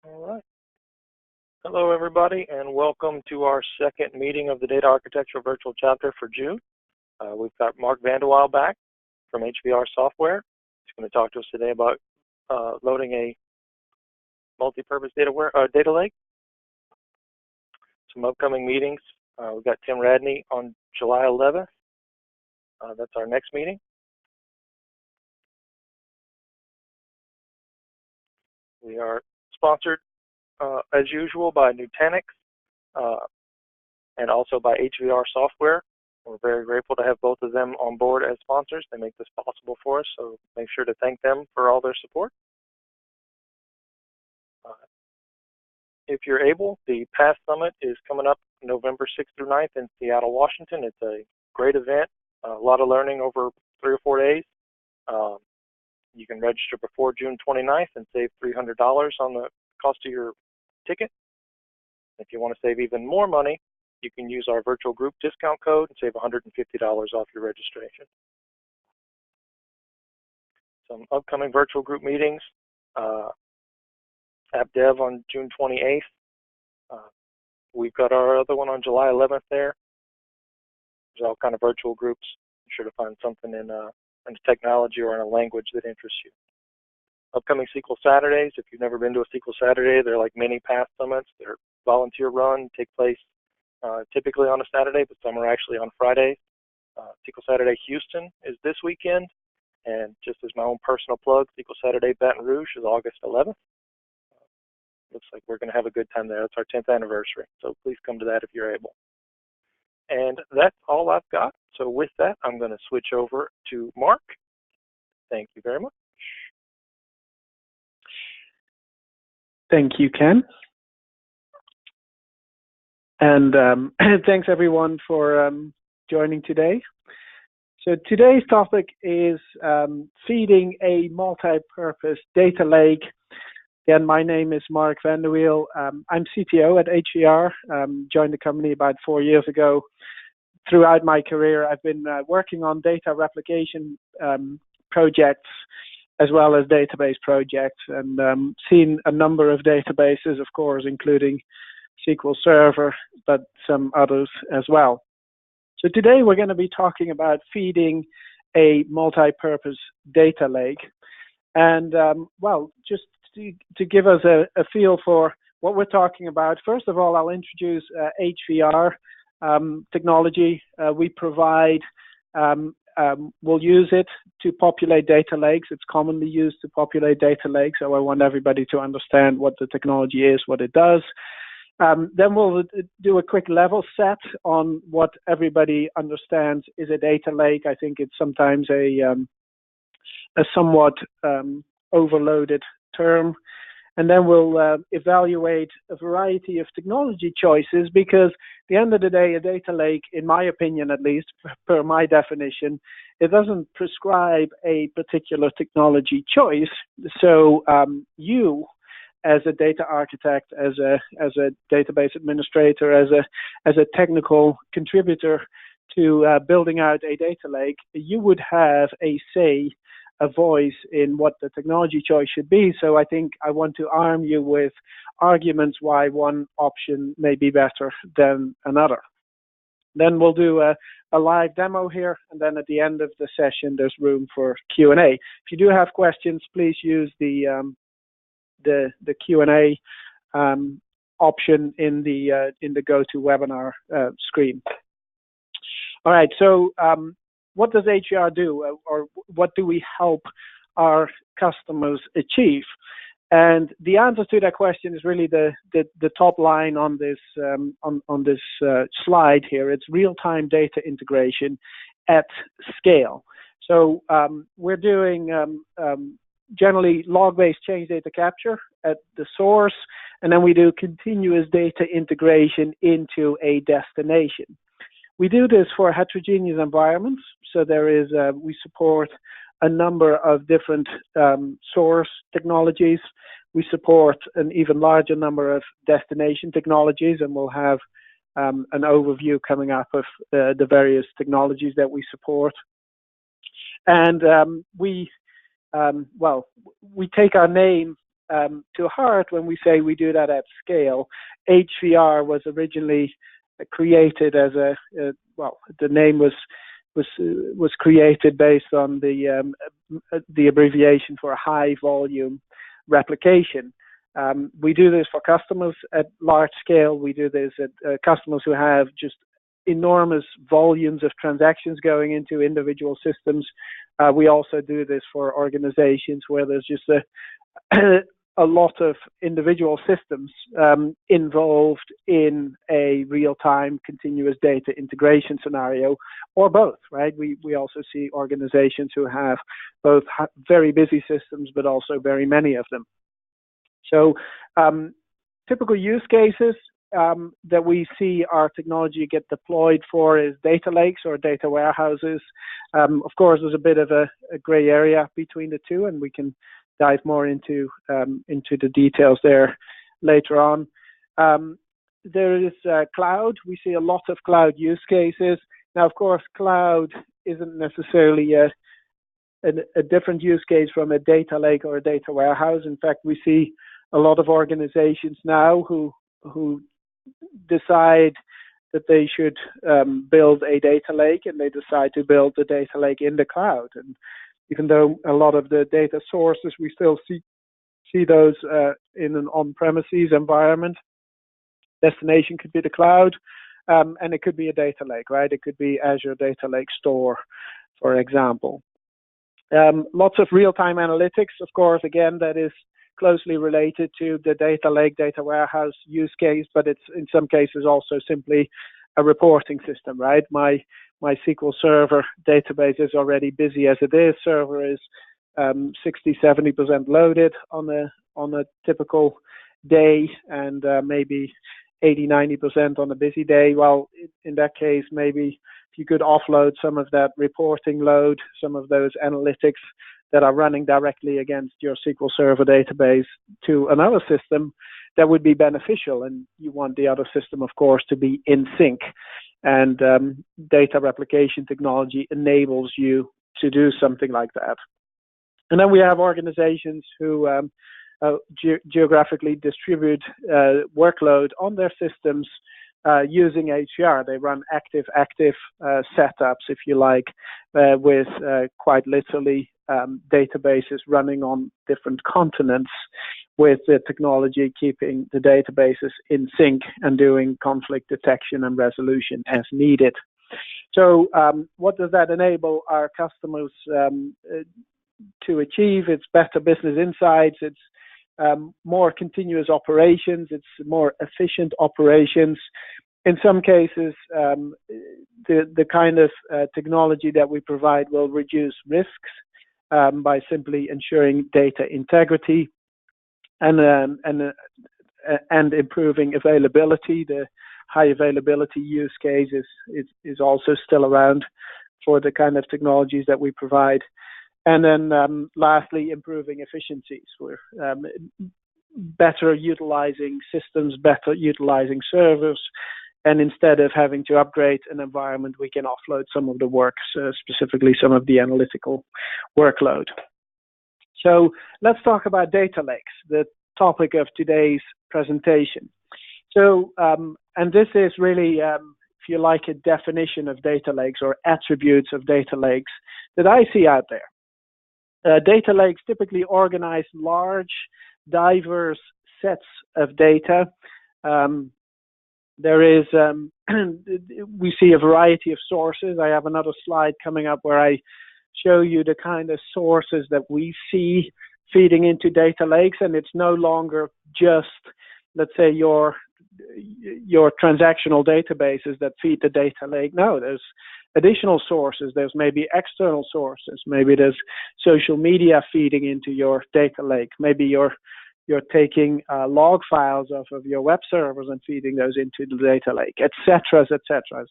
All right. Hello, everybody, and welcome to our second meeting of the Data Architecture Virtual Chapter for June. We've got Mark Vanderweil back from HVR Software. He's going to talk to us today about loading a multi-purpose data lake. Some upcoming meetings. We've got Tim Radney on July 11th. That's our next meeting. We are sponsored, as usual, by Nutanix and also by HVR Software. We're very grateful to have both of them on board as sponsors. They make this possible for us, so make sure to thank them for all their support. If you're able, the PASS Summit is coming up November 6th through 9th in Seattle, Washington. It's a great event, a lot of learning over 3 or 4 days. You can register before June 29th and save $300 on the cost of your ticket. If you want to save even more money, you can use our virtual group discount code and save $150 off your registration. Some upcoming virtual group meetings. AppDev on June 28th. We've got our other one on July 11th there. There's all kind of virtual groups. Be sure to find something in technology or in a language that interests you. Upcoming SQL Saturdays. If you've never been to a SQL Saturday, they're like mini PASS summits. They're volunteer run, take place typically on a Saturday, but some are actually on Fridays. SQL Saturday Houston is this weekend, and just as my own personal plug, SQL Saturday Baton Rouge is August 11th. Looks like we're going to have a good time there. That's our 10th anniversary, so please come to that if you're able. And that's all I've got. So with that, I'm going to switch over to Mark. Thank you very much. Thank you, Ken. And thanks, everyone, for joining today. So today's topic is feeding a multi-purpose data lake. Again, my name is Mark Vanderweil. I'm CTO at HVR. Joined the company about 4 years ago. Throughout my career, I've been working on data replication projects as well as database projects, and seen a number of databases, of course, including SQL Server, but some others as well. So today we're going to be talking about feeding a multi-purpose data lake. And well, just to give us a feel for what we're talking about, first of all, I'll introduce HVR technology. We provide, we'll use it to populate data lakes. It's commonly used to populate data lakes, so I want everybody to understand what the technology is, what it does. Then we'll do a quick level set on what everybody understands is a data lake. I think it's sometimes a somewhat overloaded term. And then we'll evaluate a variety of technology choices, because at the end of the day, a data lake, in my opinion at least, per my definition, it doesn't prescribe a particular technology choice. So you, as a data architect, as a database administrator, as a technical contributor to building out a data lake, you would have a say, a voice in what the technology choice should be. So I think I want to arm you with arguments why one option may be better than another. Then we'll do a live demo here, and then at the end of the session, there's room for Q&A. If you do have questions, please use the Q&A option in the GoToWebinar screen. All right, so what does HVR do, or what do we help our customers achieve? And the answer to that question is really the top line on this slide here. It's real-time data integration at scale. So we're doing generally log-based change data capture at the source, and then we do continuous data integration into a destination. We do this for heterogeneous environments, so there is we support a number of different source technologies. We support an even larger number of destination technologies, and we'll have an overview coming up of the various technologies that we support. And we take our name to heart when we say we do that at scale. HVR was originally created as the name was created based on the abbreviation for high volume replication. We do this for customers at large scale. We do this at customers who have just enormous volumes of transactions going into individual systems. We also do this for organizations where there's just a lot of individual systems involved in a real-time continuous data integration scenario, or both, right? We also see organizations who have both very busy systems, but also very many of them. So typical use cases that we see our technology get deployed for is data lakes or data warehouses. Of course, there's a bit of a gray area between the two, and we can dive more into the details there later on. There is cloud. We see a lot of cloud use cases. Now, of course, cloud isn't necessarily a different use case from a data lake or a data warehouse. In fact, we see a lot of organizations now who decide that they should build a data lake, and they decide to build the data lake in the cloud. And even though a lot of the data sources, we still see those in an on-premises environment. Destination could be the cloud, and it could be a data lake, right? It could be Azure Data Lake Store, for example. Lots of real-time analytics, of course, again, that is closely related to the data lake, data warehouse use case, but it's in some cases also simply a reporting system, right? My SQL Server database is already busy as it is. Server is 60-70% loaded on a typical day, and maybe 80-90% on a busy day. Well, in that case, maybe if you could offload some of that reporting load, some of those analytics that are running directly against your SQL Server database to another system, that would be beneficial. And you want the other system, of course, to be in sync. And data replication technology enables you to do something like that. And then we have organizations who geographically distribute workload on their systems using HCR. They run active setups, if you like, with quite literally databases running on different continents, with the technology keeping the databases in sync and doing conflict detection and resolution as needed. So what does that enable our customers to achieve? It's better business insights, it's more continuous operations, it's more efficient operations. In some cases, the kind of technology that we provide will reduce risks by simply ensuring data integrity and improving availability. The high availability use case is also still around for the kind of technologies that we provide. And then lastly, improving efficiencies. We're better utilizing systems, better utilizing servers, and instead of having to upgrade an environment, we can offload some of the work, specifically some of the analytical workload. So let's talk about data lakes, the topic of today's presentation. So, and this is really, if you like, a definition of data lakes or attributes of data lakes that I see out there. Data lakes typically organize large, diverse sets of data. There is, we see a variety of sources. I have another slide coming up where I show you the kind of sources that we see feeding into data lakes, and it's no longer just, let's say, your transactional databases that feed the data lake. No, there's additional sources. There's maybe external sources. Maybe there's social media feeding into your data lake. Maybe you're taking log files off of your web servers and feeding those into the data lake, et cetera, et cetera.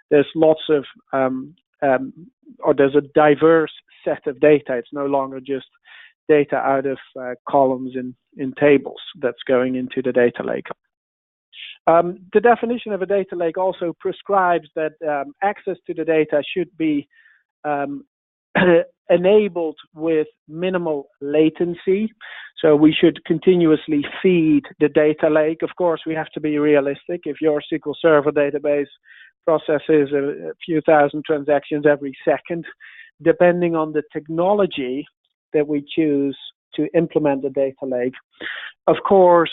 There's lots of, or there's a diverse set of data. It's no longer just data out of columns in tables that's going into the data lake. The definition of a data lake also prescribes that access to the data should be enabled with minimal latency latency latency so we should continuously feed the data lake. Of course, we have to be realistic. If your SQL Server database processes a few thousand transactions every second, depending on the technology that we choose to implement the data lake, of course,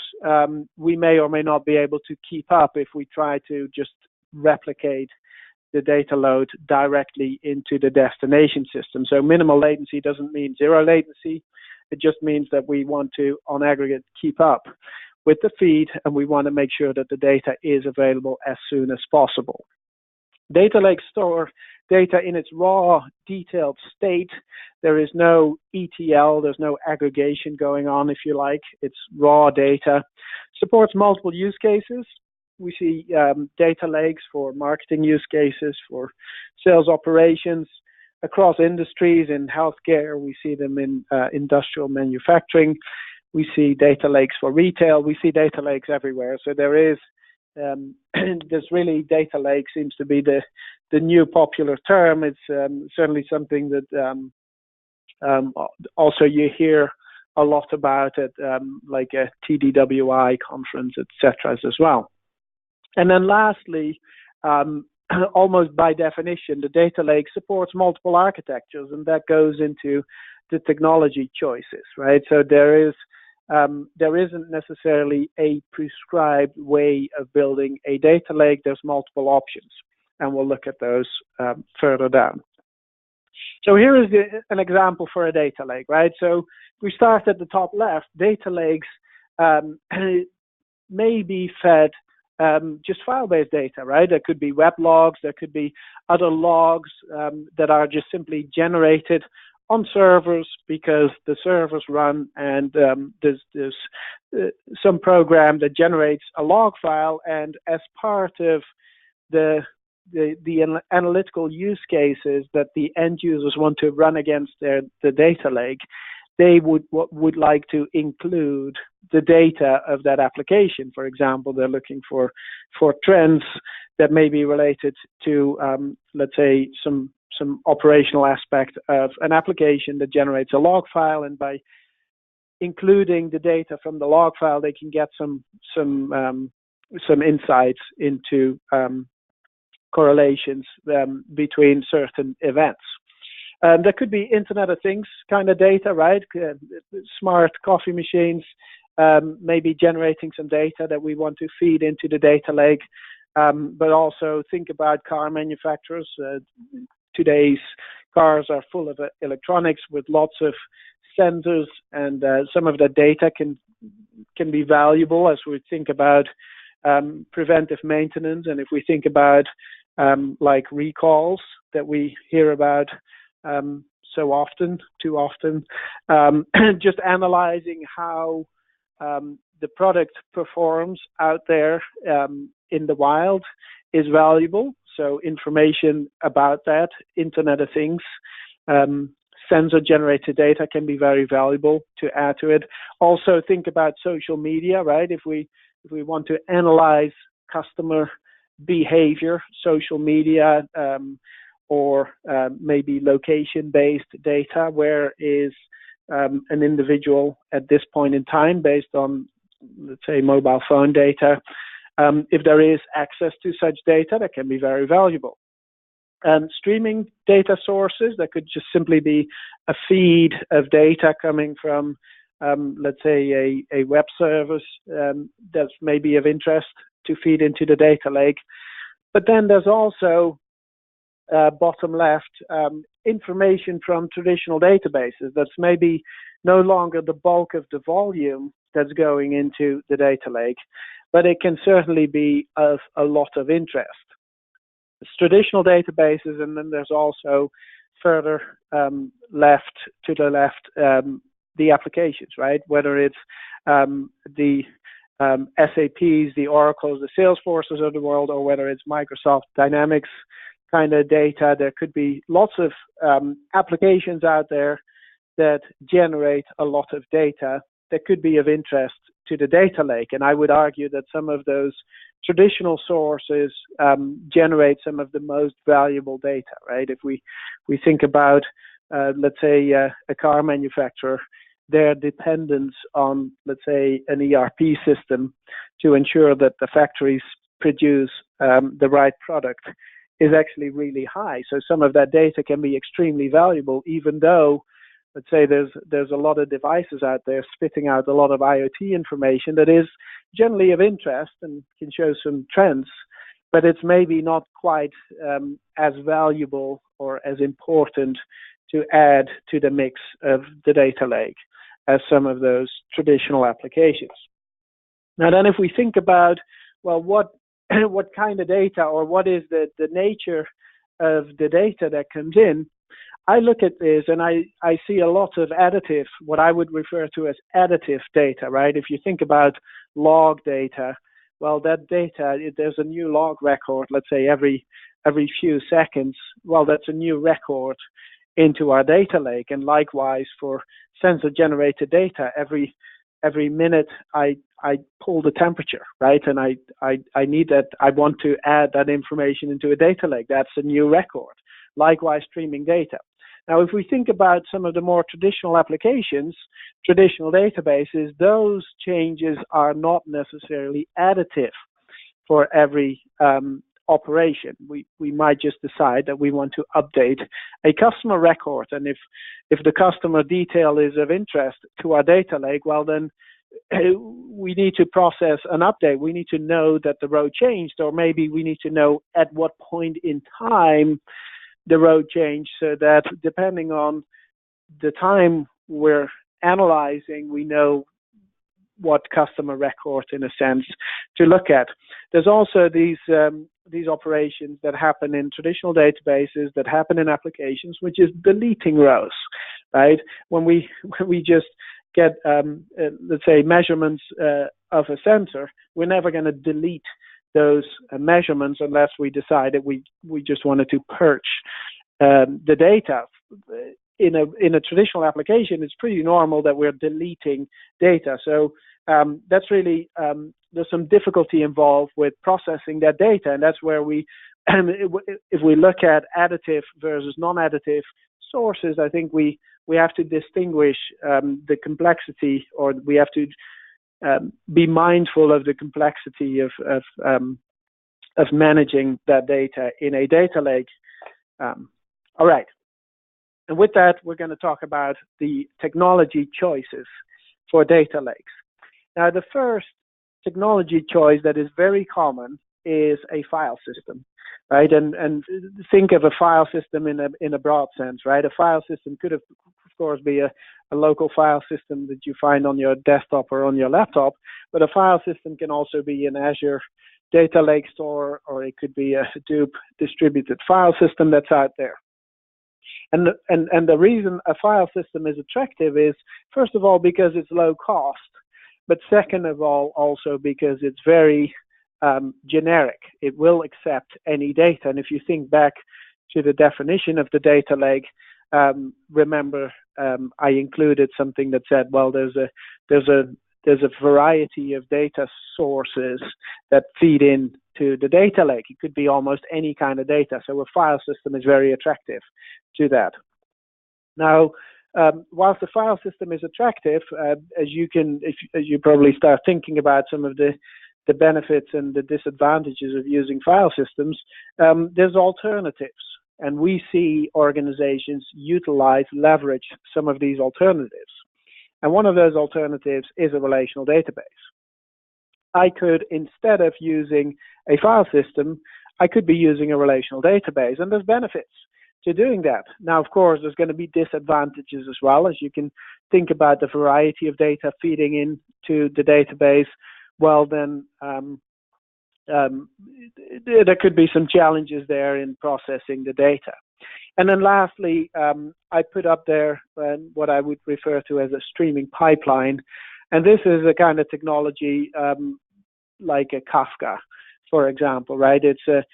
we may or may not be able to keep up if we try to just replicate the data load directly into the destination system. So minimal latency doesn't mean zero latency. It just means that we want to, on aggregate, keep up with the feed, and we want to make sure that the data is available as soon as possible. Data lakes store data in its raw, detailed state. There is no ETL, there's no aggregation going on, if you like. It's raw data. Supports multiple use cases. We see data lakes for marketing use cases, for sales operations, across industries. In healthcare, we see them in industrial manufacturing. We see data lakes for retail. We see data lakes everywhere. So there is, there's really, data lake seems to be the new popular term. It's certainly something that also you hear a lot about at like a TDWI conference, etc. as well. And then lastly, almost by definition, the data lake supports multiple architectures, and that goes into the technology choices, right? So there isn't necessarily a prescribed way of building a data lake. There's multiple options, and we'll look at those further down. So here is an example for a data lake, right? So if we start at the top left, data lakes may be fed just file-based data, right? There could be web logs, there could be other logs that are just simply generated on servers because the servers run, and there's some program that generates a log file, and as part of the analytical use cases that the end users want to run against the data lake, they would like to include the data of that application. For example, they're looking for trends that may be related to, let's say, some operational aspect of an application that generates a log file, and by including the data from the log file, they can get some insights into correlations between certain events. There could be Internet of Things kind of data, right? Smart coffee machines, maybe generating some data that we want to feed into the data lake. But also think about car manufacturers. Today's cars are full of electronics with lots of sensors, and some of the data can be valuable as we think about preventive maintenance. And if we think about like recalls that we hear about so often, too often, just analyzing how the product performs out there in the wild is valuable. So information about that, Internet of Things, sensor-generated data can be very valuable to add to it. Also think about social media, right? If we want to analyze customer behavior, social media, or maybe location-based data, where is an individual at this point in time based on, let's say, mobile phone data. If there is access to such data, that can be very valuable. Streaming data sources, that could just simply be a feed of data coming from, let's say, a web service that's maybe of interest to feed into the data lake. But then there's also, bottom left, information from traditional databases that's maybe no longer the bulk of the volume that's going into the data lake, but it can certainly be of a lot of interest. It's traditional databases, and then there's also further left to the left, the applications, right? Whether it's the SAPs, the Oracles, the Salesforces of the world, or whether it's Microsoft Dynamics kind of data. There could be lots of applications out there that generate a lot of data that could be of interest to the data lake. And I would argue that some of those traditional sources generate some of the most valuable data, right? If we think about let's say a car manufacturer, their dependence on, let's say, an ERP system to ensure that the factories produce the right product is actually really high. So some of that data can be extremely valuable, even though, let's say, there's a lot of devices out there spitting out a lot of IoT information that is generally of interest and can show some trends, but it's maybe not quite as valuable or as important to add to the mix of the data lake as some of those traditional applications. Now then, if we think about, well, what kind of data, or what is the nature of the data that comes in, I look at this and I see a lot of additive, what I would refer to as additive data, right? If you think about log data, well, that data, if there's a new log record, let's say every few seconds, well, that's a new record into our data lake. And likewise for sensor generated data, every minute I pull the temperature, right? And I need that, I want to add that information into a data lake. That's a new record. Likewise, streaming data. Now, if we think about some of the more traditional applications, traditional databases, those changes are not necessarily additive for every operation. We might just decide that we want to update a customer record, and if the customer detail is of interest to our data lake, well then we need to process an update. We need to know that the road changed, or maybe we need to know at what point in time the road changed, so that depending on the time we're analyzing, we know what customer record, in a sense, to look at. There's also these operations that happen in traditional databases, that happen in applications, which is deleting rows, right? When we just get, let's say, measurements of a sensor, we're never going to delete those measurements unless we decide that we just wanted to perch the data. In a traditional application, it's pretty normal that we're deleting data. So that's really, there's some difficulty involved with processing that data, and that's where if we look at additive versus non-additive sources, I think we have to distinguish the complexity, or we have to be mindful of the complexity of managing that data in a data lake. All right. And with that, we're going to talk about the technology choices for data lakes. Now, the first technology choice that is very common is a file system, right? And think of a file system in a broad sense, right? A file system could, of course, be a local file system that you find on your desktop or on your laptop, but a file system can also be an Azure data lake store, or it could be a Hadoop distributed file system that's out there. And the reason a file system is attractive is, first of all, because it's low cost, but second of all, also because it's very generic. It will accept any data. And if you think back to the definition of the data lake, remember I included something that said, well, there's a variety of data sources that feed into the data lake. It could be almost any kind of data. So a file system is very attractive to that. Now, whilst the file system is attractive, as you probably start thinking about some of the benefits and the disadvantages of using file systems, there's alternatives. And we see organizations leverage some of these alternatives. And one of those alternatives is a relational database. I could, instead of using a file system, I could be using a relational database, and there's benefits to doing that. Now, of course, there's going to be disadvantages as well, as you can think about the variety of data feeding into the database. Well, then there could be some challenges there in processing the data. And then lastly, I put up there what I would refer to as a streaming pipeline. And this is a kind of technology like a Kafka, for example, right? It's a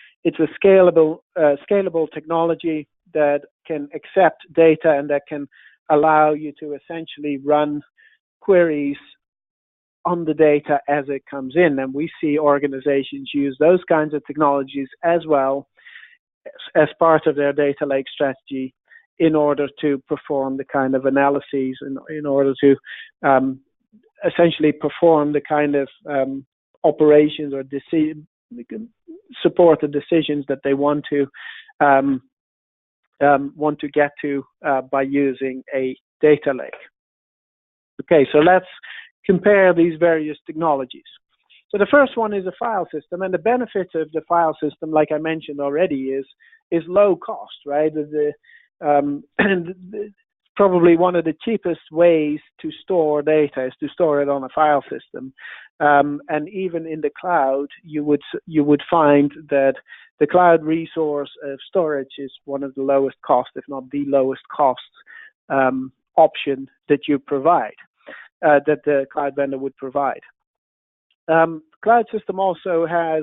scalable technology that can accept data and that can allow you to essentially run queries on the data as it comes in. And we see organizations use those kinds of technologies as well as part of their data lake strategy in order to perform the kind of analyses, in order to essentially perform the kind of operations or support the decisions that they want to get to by using a data lake. Okay, so let's compare these various technologies. So the first one is a file system, and the benefit of the file system, like I mentioned already, is low cost, right? Probably one of the cheapest ways to store data is to store it on a file system, and even in the cloud, you would find that the cloud resource of storage is one of the lowest cost, if not the lowest cost option that you provide, that the cloud vendor would provide. Cloud system also has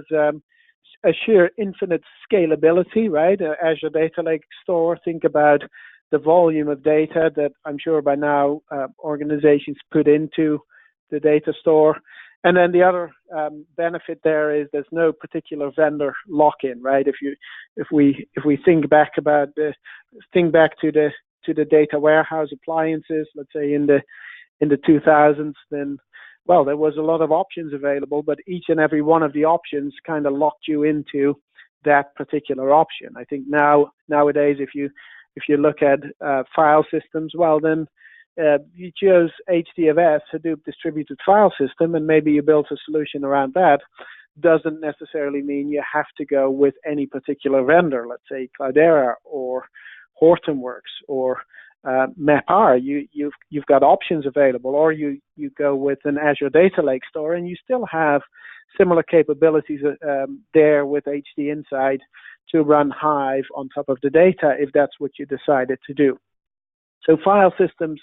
a sheer infinite scalability, right? Azure Data Lake Store, think about the volume of data that I'm sure by now organizations put into the data store. And then the other benefit there is there's no particular vendor lock-in, right? If we think back to the data warehouse appliances, let's say in the 2000s, then well, there was a lot of options available, but each and every one of the options kind of locked you into that particular option. I think nowadays, if you look at file systems, well, then you chose HDFS, Hadoop Distributed File System, and maybe you built a solution around that. Doesn't necessarily mean you have to go with any particular vendor, let's say Cloudera or Hortonworks or MapR. You've got options available, or you go with an Azure Data Lake Store, and you still have similar capabilities there with HD Insight to run Hive on top of the data if that's what you decided to do. So file systems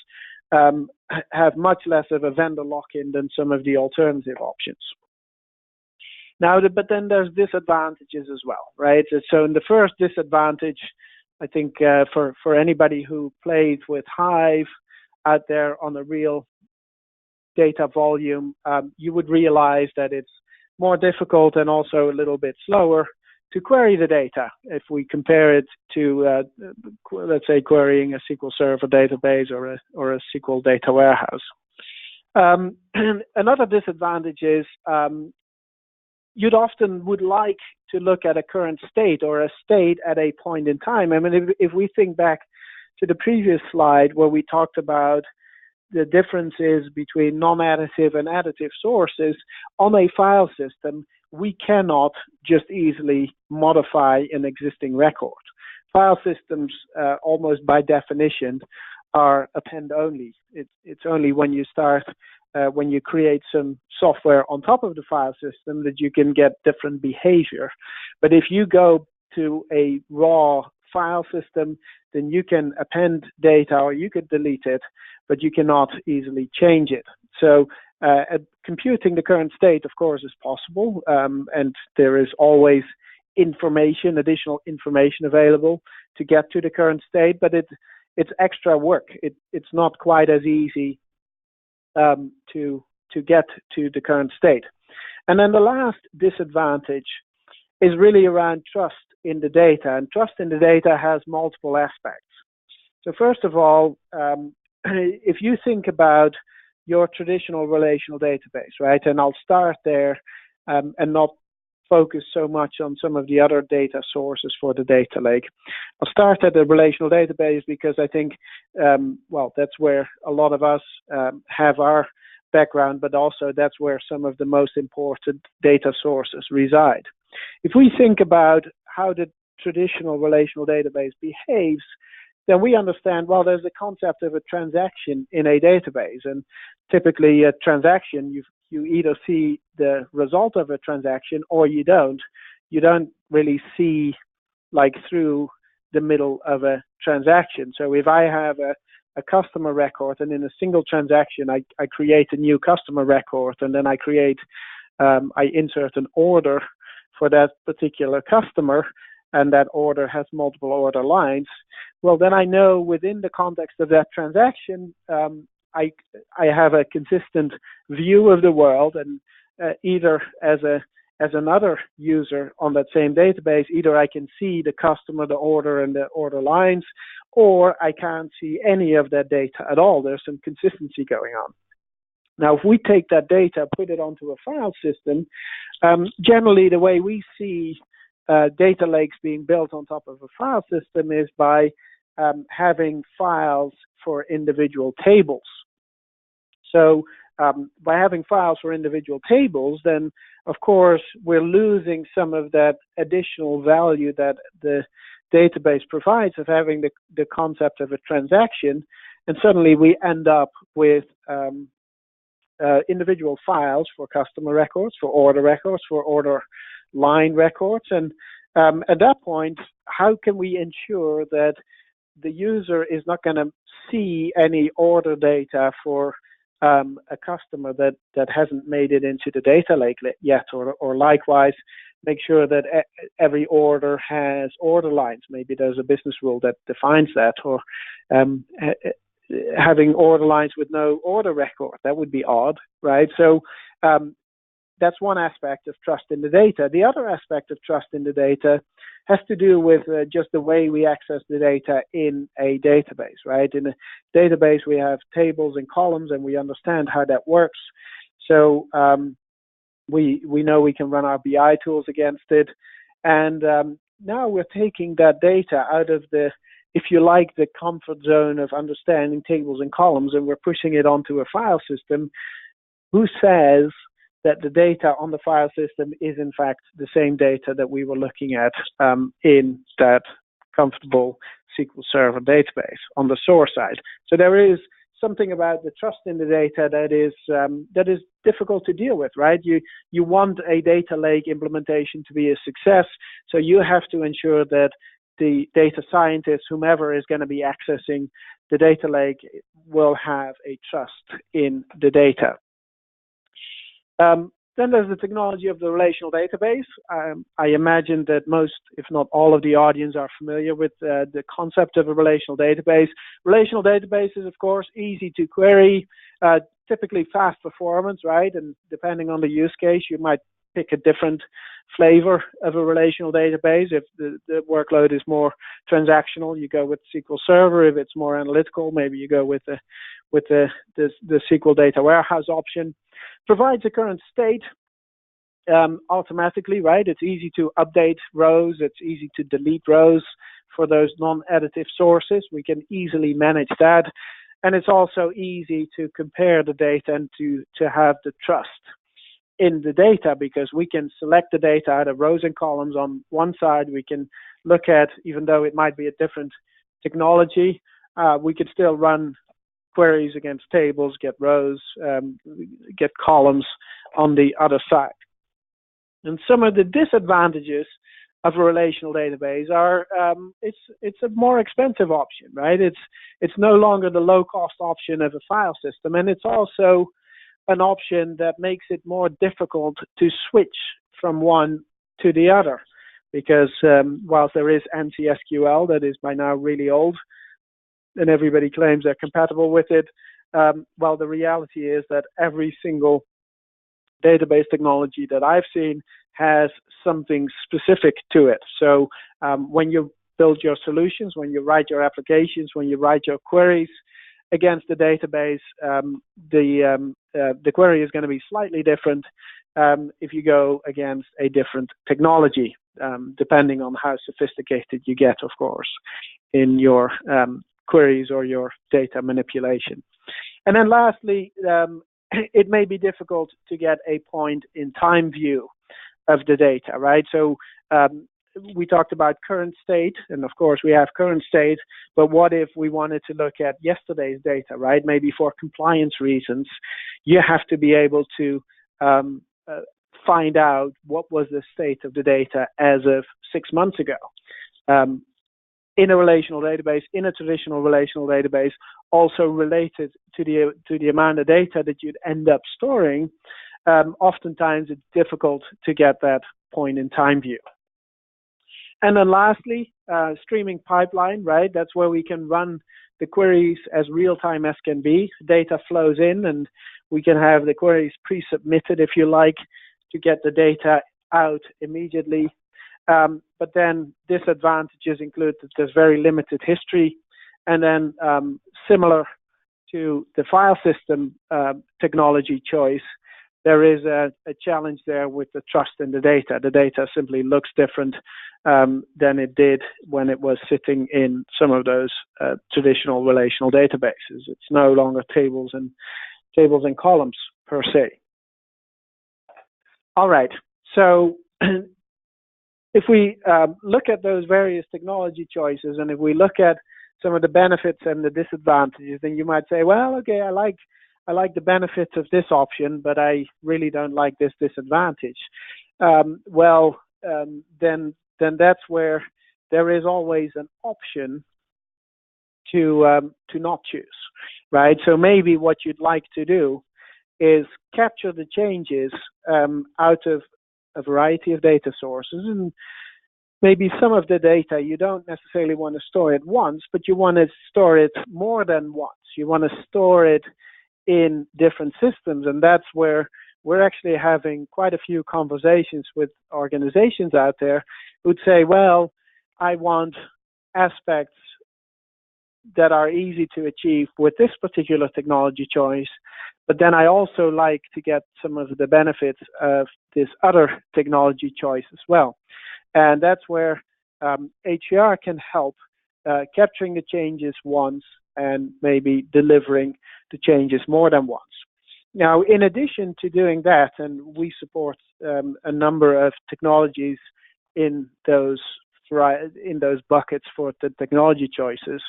have much less of a vendor lock-in than some of the alternative options. Now, but then there's disadvantages as well, right? So in the first disadvantage, I think for anybody who plays with Hive out there on a real data volume, you would realize that it's more difficult and also a little bit slower to query the data if we compare it to, let's say, querying a SQL Server database or a SQL data warehouse. And another disadvantage is you'd often would like to look at a current state or a state at a point in time. I mean, if we think back to the previous slide where we talked about the differences between non-additive and additive sources on a file system, we cannot just easily modify an existing record. File systems, almost by definition, are append only. It's only when you start, when you create some software on top of the file system that you can get different behavior. But if you go to a raw file system, then you can append data or you could delete it, but you cannot easily change it. So computing the current state, of course, is possible, and there is always information, additional information available to get to the current state, but it's extra work. It's not quite as easy to get to the current state. And then the last disadvantage is really around trust in the data, and trust in the data has multiple aspects. So first of all, if you think about your traditional relational database, right, and I'll start there and not focus so much on some of the other data sources for the data lake. I'll start at the relational database because I think, well, that's where a lot of us have our background, but also that's where some of the most important data sources reside. If we think about how the traditional relational database behaves, then we understand, well, there's a concept of a transaction in a database, and typically a transaction, you either see the result of a transaction or you don't. You don't really see like through the middle of a transaction. So if I have a customer record, and in a single transaction, I create a new customer record, and then I insert an order for that particular customer, and that order has multiple order lines, well, then I know within the context of that transaction, I have a consistent view of the world, and either as as another user on that same database, either I can see the customer, the order, and the order lines, or I can't see any of that data at all. There's some consistency going on. Now, if we take that data, put it onto a file system, generally the way we see data lakes being built on top of a file system is by having files for individual tables. So by having files for individual tables, then of course we're losing some of that additional value that the database provides of having the concept of a transaction, and suddenly we end up with individual files for customer records, for order line records, and at that point, how can we ensure that the user is not going to see any order data for a customer that hasn't made it into the data lake yet, or likewise make sure that every order has order lines? Maybe there's a business rule that defines that, or having order lines with no order record. That would be odd, right? So that's one aspect of trust in the data. The other aspect of trust in the data has to do with just the way we access the data in a database, right? In a database, we have tables and columns, and we understand how that works. So we know we can run our BI tools against it. And now we're taking that data out of the, if you like, the comfort zone of understanding tables and columns, and we're pushing it onto a file system. Who says that the data on the file system is in fact the same data that we were looking at in that comfortable SQL Server database on the source side? So there is something about the trust in the data that is difficult to deal with, right? You want a data lake implementation to be a success, so you have to ensure that the data scientists, whomever is going to be accessing the data lake, will have a trust in the data. Then there's the technology of the relational database. I imagine that most, if not all, of the audience are familiar with the concept of a relational database. Relational database is, of course, easy to query, typically fast performance, right? And depending on the use case, you might pick a different flavor of a relational database. If the workload is more transactional, you go with SQL Server. If it's more analytical, maybe you go with the SQL Data Warehouse option. Provides a current state automatically, right? It's easy to update rows. It's easy to delete rows for those non-additive sources. We can easily manage that. And it's also easy to compare the data and to have the trust in the data, because we can select the data out of rows and columns on one side. We can look at, even though it might be a different technology, we could still run queries against tables, get rows, get columns on the other side. And some of the disadvantages of a relational database are it's a more expensive option, right? It's no longer the low-cost option of a file system, and it's also an option that makes it more difficult to switch from one to the other, because whilst there is ANSI SQL that is by now really old, and everybody claims they're compatible with it, well, the reality is that every single database technology that I've seen has something specific to it. So when you build your solutions, when you write your applications, when you write your queries against the database, the query is going to be slightly different if you go against a different technology, depending on how sophisticated you get, of course, in your queries or your data manipulation. And then lastly, it may be difficult to get a point in time view of the data, right? So we talked about current state, and of course we have current state, but what if we wanted to look at yesterday's data, right? Maybe for compliance reasons, you have to be able to find out what was the state of the data as of 6 months ago. In a relational database, in a traditional relational database, also related to the amount of data that you'd end up storing, oftentimes it's difficult to get that point in time view. And then lastly, streaming pipeline, right? That's where we can run the queries as real-time as can be. Data flows in, and we can have the queries pre-submitted, if you like, to get the data out immediately. But then disadvantages include that there's very limited history, and then similar to the file system technology choice, there is a challenge there with the trust in the data. The data simply looks different than it did when it was sitting in some of those traditional relational databases. It's no longer tables and columns per se. All right, so if we look at those various technology choices, and if we look at some of the benefits and the disadvantages, then you might say, well, okay, I like the benefits of this option, but I really don't like this disadvantage. Then that's where there is always an option to not choose, right? So maybe what you'd like to do is capture the changes out of a variety of data sources, and maybe some of the data you don't necessarily want to store it once, but you want to store it more than once. You want to store it in different systems, and that's where we're actually having quite a few conversations with organizations out there who'd say, well, I want aspects that are easy to achieve with this particular technology choice, but then I also like to get some of the benefits of this other technology choice as well. And that's where HER can help capturing the changes once and maybe delivering the changes more than once. Now, in addition to doing that, and we support a number of technologies in those buckets for the technology choices,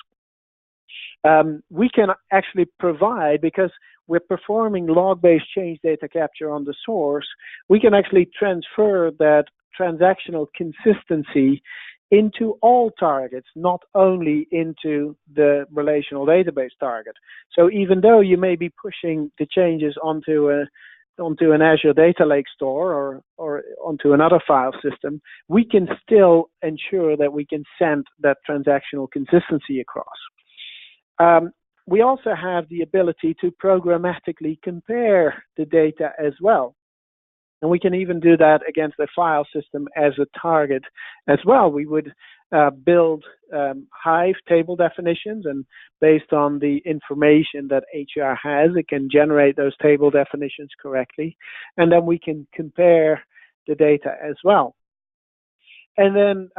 we can actually provide, because we're performing log-based change data capture on the source, we can actually transfer that transactional consistency into all targets, not only into the relational database target. So even though you may be pushing the changes onto an Azure Data Lake store or onto another file system, we can still ensure that we can send that transactional consistency across. We also have the ability to programmatically compare the data as well. And we can even do that against a file system as a target as well. We would build Hive table definitions, and based on the information that HR has, it can generate those table definitions correctly. And then we can compare the data as well. And then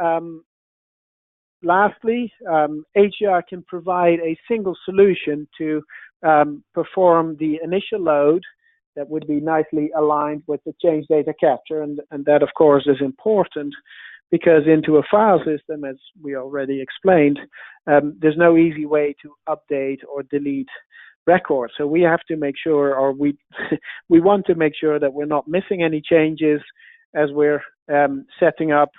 lastly, HR can provide a single solution to perform the initial load that would be nicely aligned with the change data capture. And that, of course, is important because into a file system, as we already explained, there's no easy way to update or delete records. So we have to make sure, or we want to make sure that we're not missing any changes as we're setting up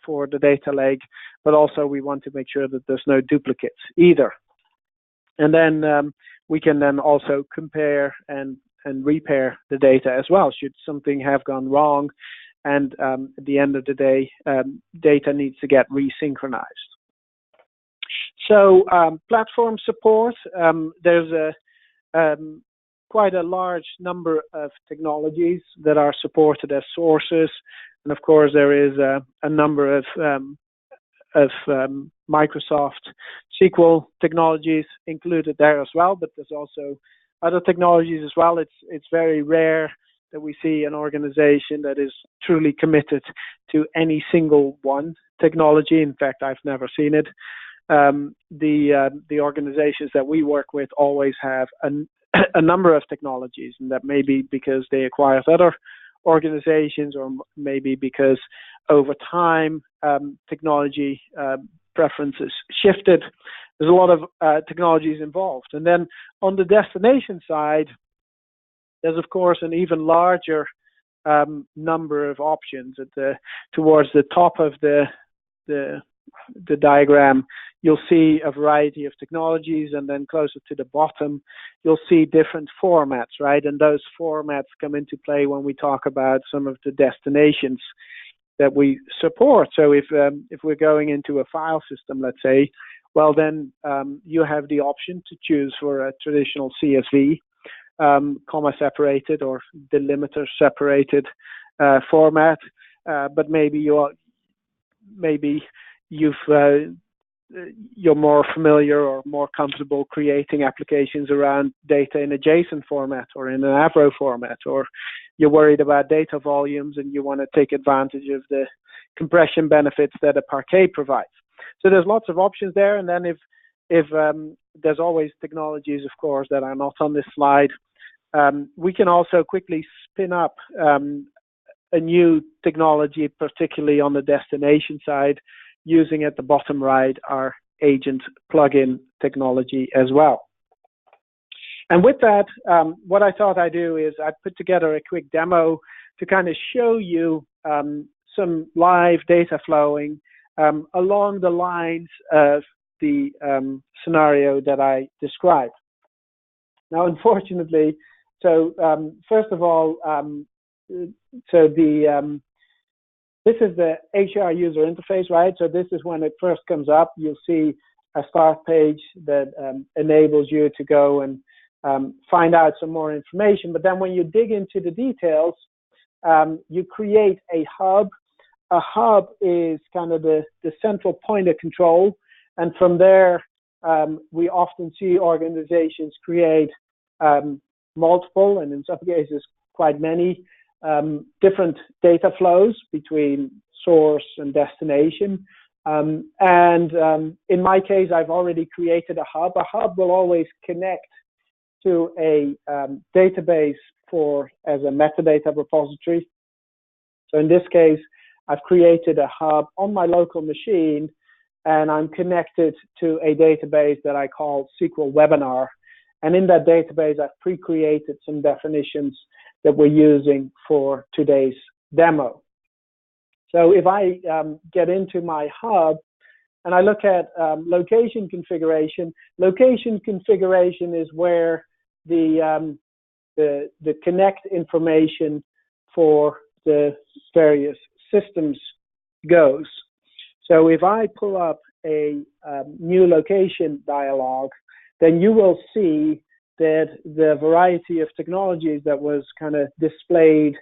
for the data lake, but also we want to make sure that there's no duplicates either. And then we can then also compare and repair the data as well, should something have gone wrong, and at the end of the day, data needs to get resynchronized. So platform support, there's quite a large number of technologies that are supported as sources, and of course there is a number of Microsoft SQL technologies included there as well, but there's also other technologies as well. It's very rare that we see an organization that is truly committed to any single one technology. In fact, I've never seen it. The organizations that we work with always have a number of technologies, and that may be because they acquire other organizations, or maybe because over time technology preferences shifted. There's a lot of technologies involved. And then on the destination side, there's of course an even larger number of options. Towards the top of the diagram, you'll see a variety of technologies, and then closer to the bottom, you'll see different formats, right? And those formats come into play when we talk about some of the destinations that we support. So if we're going into a file system, let's say, well then you have the option to choose for a traditional CSV, comma separated or delimiter separated format. but maybe you're more familiar or more comfortable creating applications around data in a JSON format or in an Avro format, or you're worried about data volumes and you want to take advantage of the compression benefits that a Parquet provides. So there's lots of options there. And then if there's always technologies, of course, that are not on this slide. We can also quickly spin up a new technology, particularly on the destination side, using at the bottom right our agent plugin technology as well. And with that, what I thought I'd do is I'd put together a quick demo to kind of show you some live data flowing along the lines of the scenario that I described. Now, unfortunately, so first of all, this is the HR user interface, right? So this is when it first comes up. You'll see a start page that enables you to go and find out some more information. But then when you dig into the details, you create a hub. A hub is kind of the central point of control. And from there, we often see organizations create multiple, and in some cases, quite many, different data flows between source and destination. In my case, I've already created a hub. A hub will always connect to a database as a metadata repository. So in this case, I've created a hub on my local machine, and I'm connected to a database that I call SQL Webinar. And in that database, I've pre-created some definitions that we're using for today's demo. So if I get into my hub and I look at location configuration is where the connect information for the various systems goes. So if I pull up a new location dialog, then you will see that the variety of technologies that was kind of displayed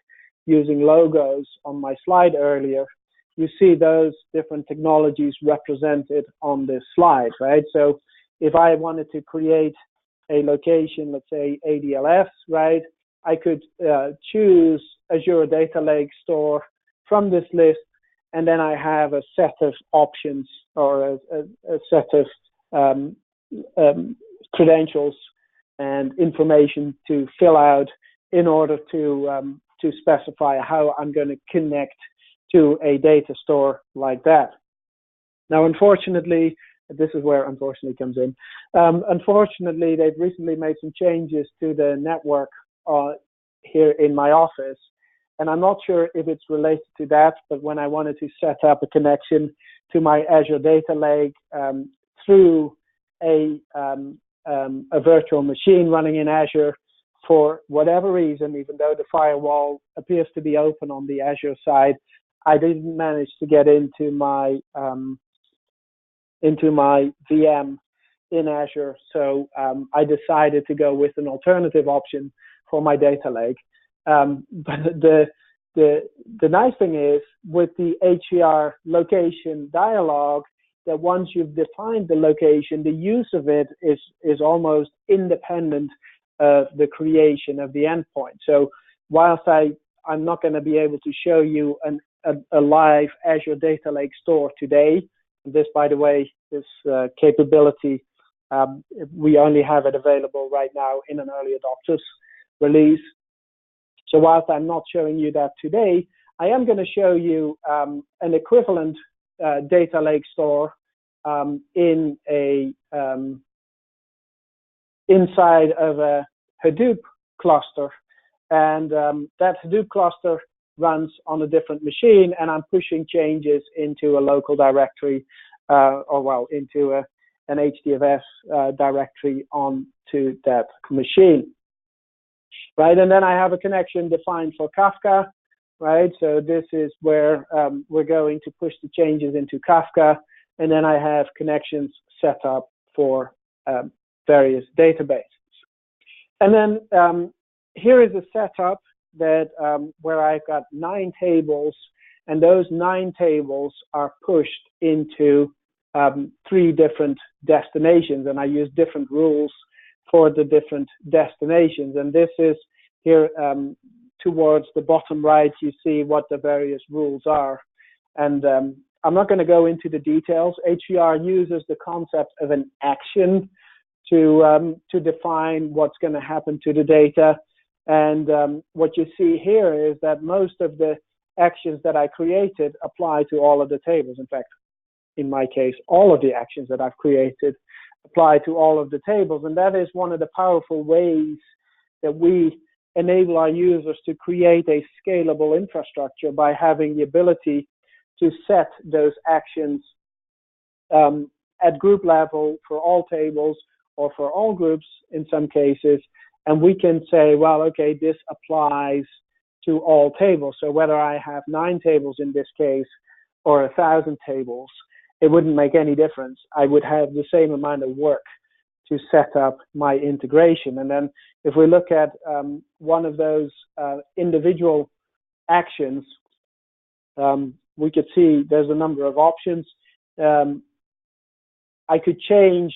using logos on my slide earlier, you see those different technologies represented on this slide, right? So if I wanted to create a location, let's say ADLS, right, I could choose Azure Data Lake Store from this list, and then I have a set of options or a set of credentials and information to fill out in order to specify how I'm going to connect to a data store like that. Now, unfortunately, this is where unfortunately comes in. Unfortunately, they've recently made some changes to the network here in my office, and I'm not sure if it's related to that, but when I wanted to set up a connection to my Azure Data Lake through a virtual machine running in Azure, for whatever reason, even though the firewall appears to be open on the Azure side, I didn't manage to get into my VM in Azure. So I decided to go with an alternative option for my data lake. But the nice thing is with the HCR location dialog, that once you've defined the location, the use of it is almost independent of the creation of the endpoint. So whilst I'm not going to be able to show you a live Azure Data Lake Store today, this, by the way, this capability, we only have it available right now in an early adopters release. So whilst I'm not showing you that today, I am going to show you an equivalent data lake store in inside of a Hadoop cluster, and that Hadoop cluster runs on a different machine, and I'm pushing changes into a local directory, into an HDFS directory onto that machine, right? And then I have a connection defined for Kafka, right? So this is where we're going to push the changes into Kafka, and then I have connections set up for various databases. And then here is a setup that where I've got 9 tables and those 9 tables are pushed into 3 different destinations, and I use different rules for the different destinations. And this is here towards the bottom right, you see what the various rules are. And I'm not going to go into the details. HDR uses the concept of an action to define what's going to happen to the data. And what you see here is that most of the actions that I created apply to all of the tables. In fact, in my case, all of the actions that I've created apply to all of the tables. And that is one of the powerful ways that we enable our users to create a scalable infrastructure, by having the ability to set those actions at group level for all tables, or for all groups in some cases. And we can say, well, okay, this applies to all tables. So whether I have 9 tables in this case or 1,000 tables, it wouldn't make any difference. I would have the same amount of work to set up my integration. And then if we look at one of those individual actions, we could see there's a number of options. I could change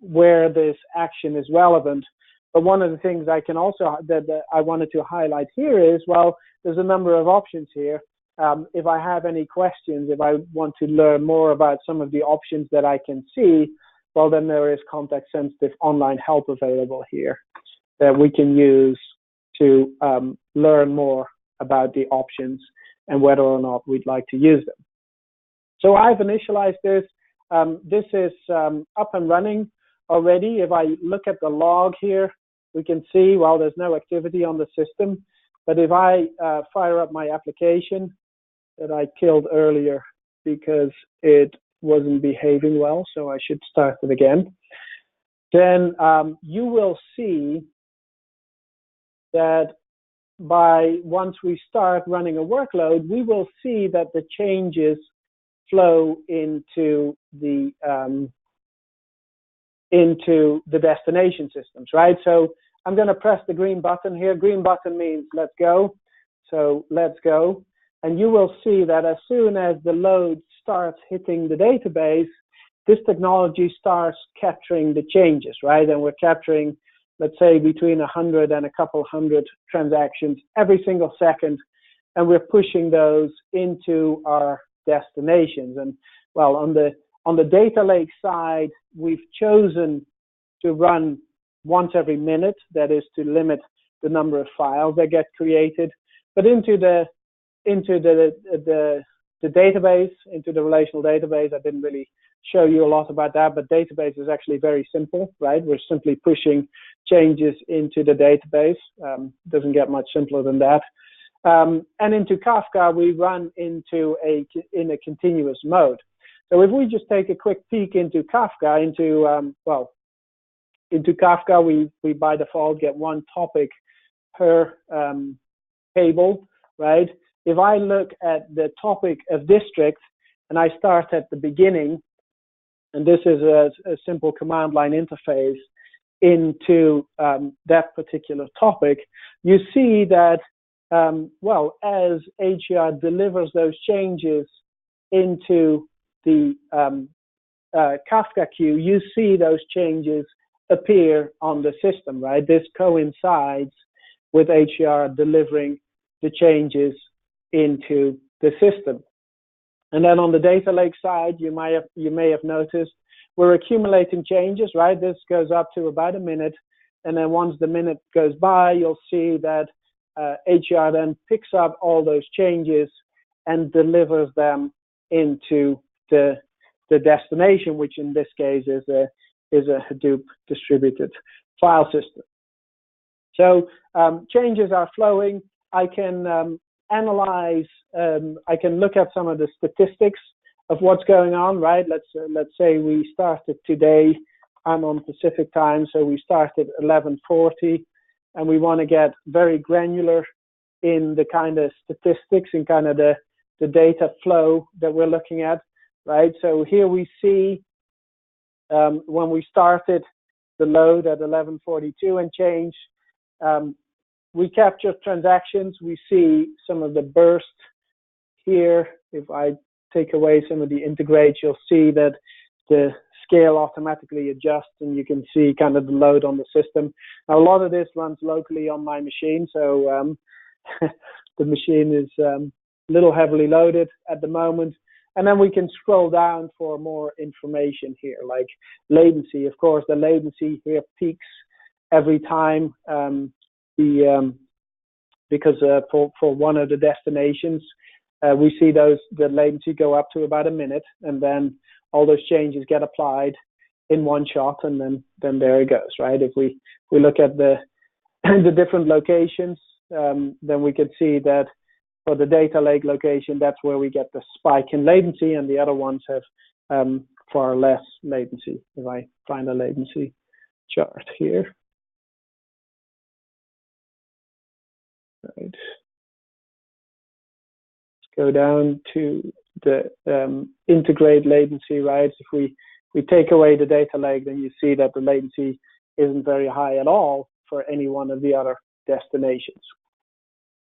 where this action is relevant. But one of the things I can also that I wanted to highlight here is, well, there's a number of options here. If I have any questions, if I want to learn more about some of the options that I can see, well, then there is context-sensitive online help available here that we can use to learn more about the options and whether or not we'd like to use them. So I've initialized this. This is up and running already. If I look at the log here, we can see, well, there's no activity on the system. But if I fire up my application that I killed earlier because it wasn't behaving well, so I should start it again, then you will see that once we start running a workload, we will see that the changes flow into the destination systems, right? So I'm going to press the green button here. Green button means let's go. So let's go. And you will see that as soon as the load starts hitting the database, this technology starts capturing the changes, right? And we're capturing, let's say, between 100 and a couple hundred transactions every single second. And we're pushing those into our destinations. And well, on the data lake side, we've chosen to run once every minute. That is to limit the number of files that get created. But into the database, into the relational database, I didn't really show you a lot about that, but database is actually very simple, right? We're simply pushing changes into the database. Doesn't get much simpler than that. And into Kafka, we run in a continuous mode. So if we just take a quick peek into Kafka, into Kafka, we by default get 1 topic per table, right? If I look at the topic of district and I start at the beginning, and this is a simple command line interface into that particular topic, you see that, well, as HDR delivers those changes into the Kafka queue, you see those changes appear on the system, right? This coincides with HDR delivering the changes into the system. And then on the data lake side, you may have noticed we're accumulating changes, right? This goes up to about a minute, and then once the minute goes by, you'll see that HDR then picks up all those changes and delivers them into the destination, which in this case is a Hadoop distributed file system. So changes are flowing. I can analyze, I can look at some of the statistics of what's going on, right? Let's say we started today. I'm on Pacific time, so we started 11:40, and we want to get very granular in the kind of statistics and kind of the data flow that we're looking at, right? So here we see when we started the load at 11:42 and change, we capture transactions. We see some of the burst here, if I take away some of the integrates, you'll see that the scale automatically adjusts, and you can see kind of the load on the system. Now, a lot of this runs locally on my machine, so the machine is a little heavily loaded at the moment. And then we can scroll down for more information here, like latency. Of course, the latency here peaks every time because for one of the destinations, we see the latency go up to about a minute, and then all those changes get applied in one shot, and then there it goes, right? If we look at the different locations, then we could see that for the data lake location, that's where we get the spike in latency, and the other ones have far less latency. If I find a latency chart here. Right. Let's go down to the integrate latency, right? If we take away the data lake, then you see that the latency isn't very high at all for any one of the other destinations,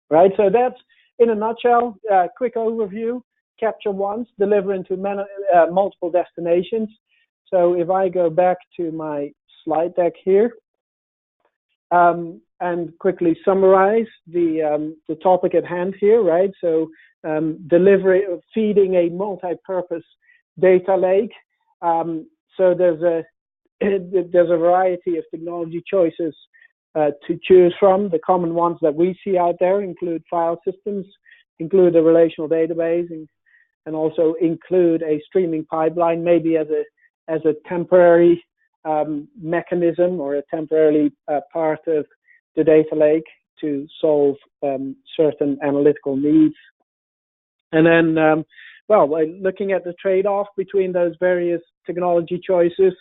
right? So that's, in a nutshell, quick overview. Capture once, deliver into multiple destinations. So if I go back to my slide deck here, and quickly summarize the topic at hand here, right? So feeding a multi-purpose data lake. So there's a variety of technology choices to choose from. The common ones that we see out there include file systems, include a relational database, and also include a streaming pipeline, maybe as a temporary mechanism or a temporarily part of the data lake to solve certain analytical needs. And then, looking at the trade-off between those various technology choices,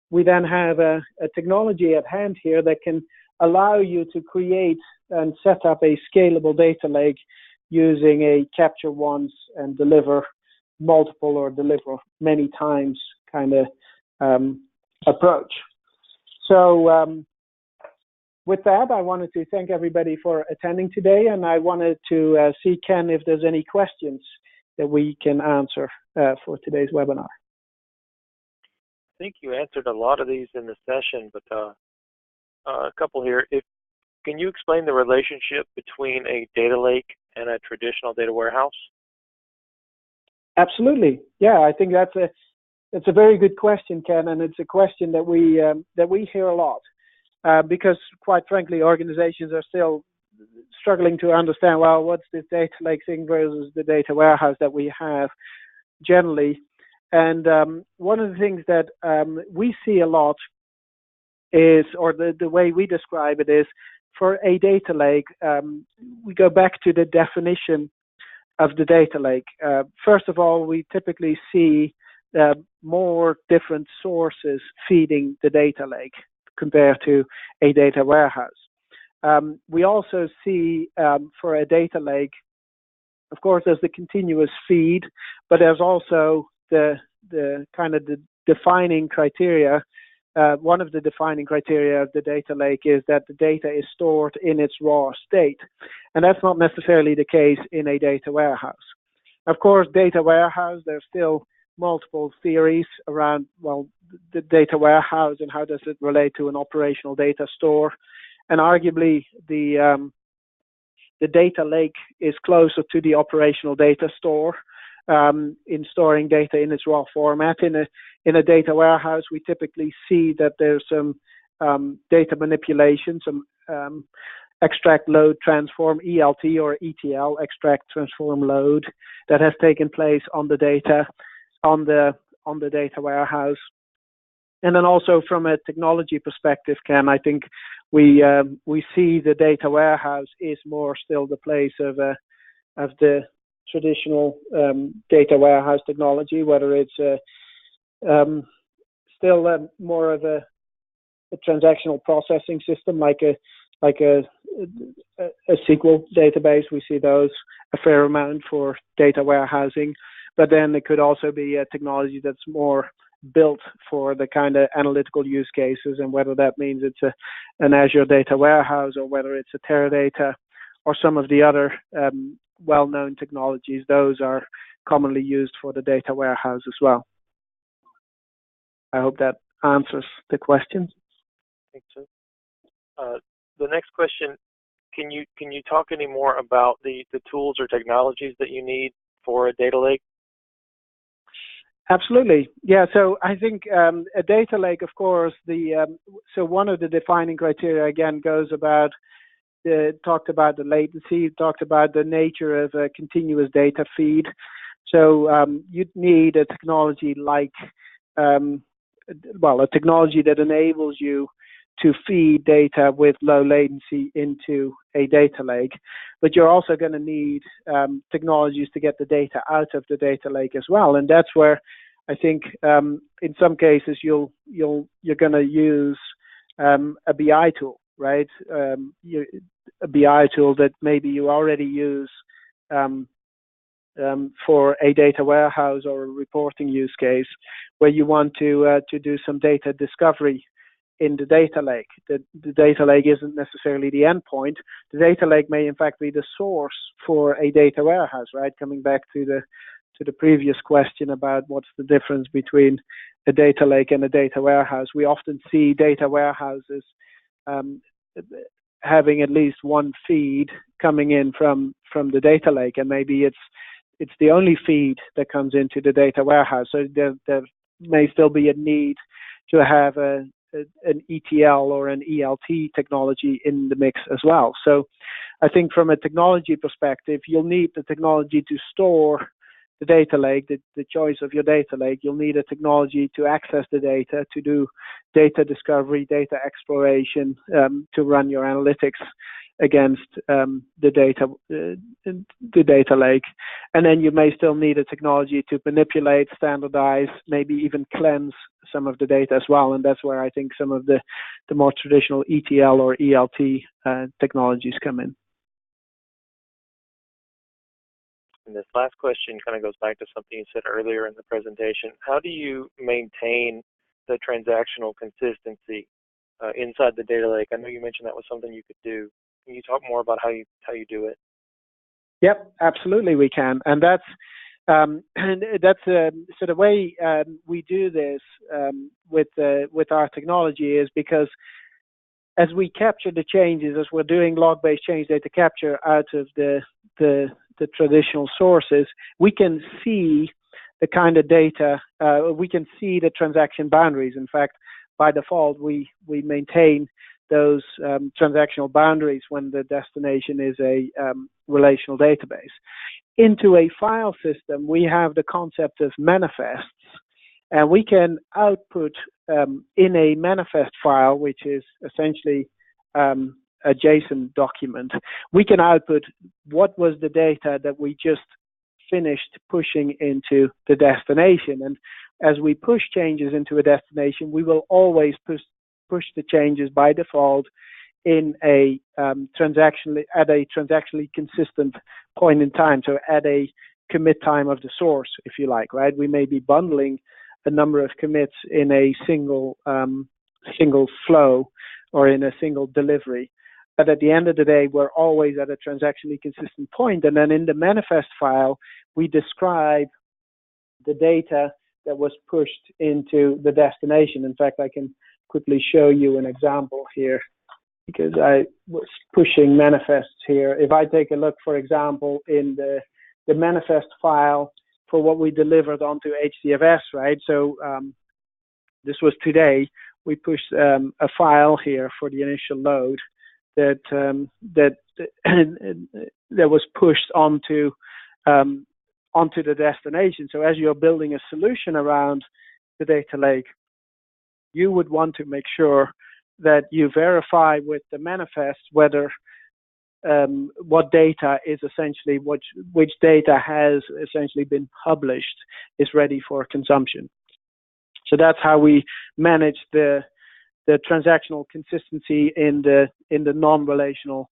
we then have a technology at hand here that can allow you to create and set up a scalable data lake using a capture once and deliver multiple or deliver many times kind of approach. So with that, I wanted to thank everybody for attending today, and I wanted to see, Ken, if there's any questions that we can answer for today's webinar. I think you answered a lot of these in the session, but a couple here. Can you explain the relationship between a data lake and a traditional data warehouse? Absolutely. Yeah, I think that's a very good question, Ken, and it's a question that we hear a lot because, quite frankly, organizations are still struggling to understand, well, what's this data lake thing versus the data warehouse that we have generally. And one of the things that we see a lot is, or the way we describe it is, for a data lake, we go back to the definition of the data lake. First of all, we typically see more different sources feeding the data lake compared to a data warehouse. We also see for a data lake, of course, there's the continuous feed, but there's also the kind of the defining criteria. One of the defining criteria of the data lake is that the data is stored in its raw state. And that's not necessarily the case in a data warehouse. Of course, data warehouse, there's still multiple theories around, well, the data warehouse and how does it relate to an operational data store. And arguably, the data lake is closer to the operational data store in storing data in its raw format. In a data warehouse, we typically see that there's some data manipulation, some extract load transform, ELT or ETL, extract transform load, that has taken place on the data on the data warehouse. And then also from a technology perspective, Ken, I think we see the data warehouse is more still the place of the traditional data warehouse technology, whether it's still more of a transactional processing system like a SQL database. We see those a fair amount for data warehousing, but then it could also be a technology that's more built for the kind of analytical use cases, and whether that means it's an Azure data warehouse or whether it's a Teradata or some of the other well-known technologies, those are commonly used for the data warehouse as well. I hope that answers the question. I think so. The next question, can you talk any more about the tools or technologies that you need for a data lake? Absolutely. Yeah, so I think a data lake, of course, so one of the defining criteria, again, talked about the latency, talked about the nature of a continuous data feed. So you'd need a technology like, a technology that enables you to feed data with low latency into a data lake. But you're also going to need technologies to get the data out of the data lake as well. And that's where I think in some cases you're going to use a BI tool, right? A BI tool that maybe you already use for a data warehouse or a reporting use case, where you want to do some data discovery in the data lake. The data lake isn't necessarily the endpoint. The data lake may in fact be the source for a data warehouse, right? Coming back to the previous question about what's the difference between a data lake and a data warehouse. We often see data warehouses having at least one feed coming in from the data lake, and maybe it's the only feed that comes into the data warehouse. So there may still be a need to have an ETL or an ELT technology in the mix as well. So I think from a technology perspective, you'll need the technology to store the data lake, the choice of your data lake. You'll need a technology to access the data, to do data discovery, data exploration, to run your analytics against the data lake. And then you may still need a technology to manipulate, standardize, maybe even cleanse some of the data as well. And that's where I think some of the more traditional ETL or ELT technologies come in. And this last question kind of goes back to something you said earlier in the presentation. How do you maintain the transactional consistency inside the data lake? I know you mentioned that was something you could do. Can you talk more about how you do it? Yep, absolutely we can. And that's so the way we do this with our technology is because as we capture the changes, as we're doing log-based change data capture out of the traditional sources, we can see the kind of data, we can see the transaction boundaries. In fact, by default, we maintain those transactional boundaries when the destination is a relational database. Into a file system, we have the concept of manifests, and we can output in a manifest file, which is essentially a JSON document. We can output what was the data that we just finished pushing into the destination. And as we push changes into a destination, we will always push the changes by default in a transactionally consistent point in time. So at a commit time of the source, if you like, right? We may be bundling a number of commits in a single flow or in a single delivery. But at the end of the day, we're always at a transactionally consistent point. And then in the manifest file, we describe the data that was pushed into the destination. In fact, I can quickly show you an example here because I was pushing manifests here. If I take a look, for example, in the manifest file for what we delivered onto HDFS, right? So this was today. We pushed a file here for the initial load that was pushed onto the destination. So as you're building a solution around the data lake, you would want to make sure that you verify with the manifest whether what data is essentially which data has essentially been published is ready for consumption. So that's how we manage the transactional consistency in the non-relational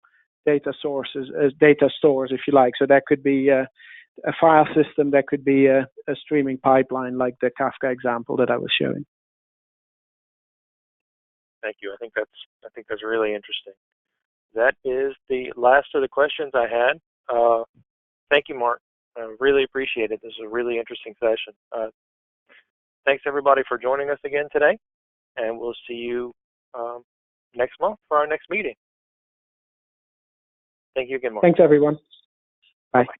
data sources, as data stores, if you like. So that could be a file system, that could be a streaming pipeline, like the Kafka example that I was showing. Thank you. I think that's really interesting. That is the last of the questions I had. Thank you, Mark. I really appreciate it. This is a really interesting session. Thanks, everybody, for joining us again today, and we'll see you next month for our next meeting. Thank you again, Mark. Thanks, everyone. Bye. Bye.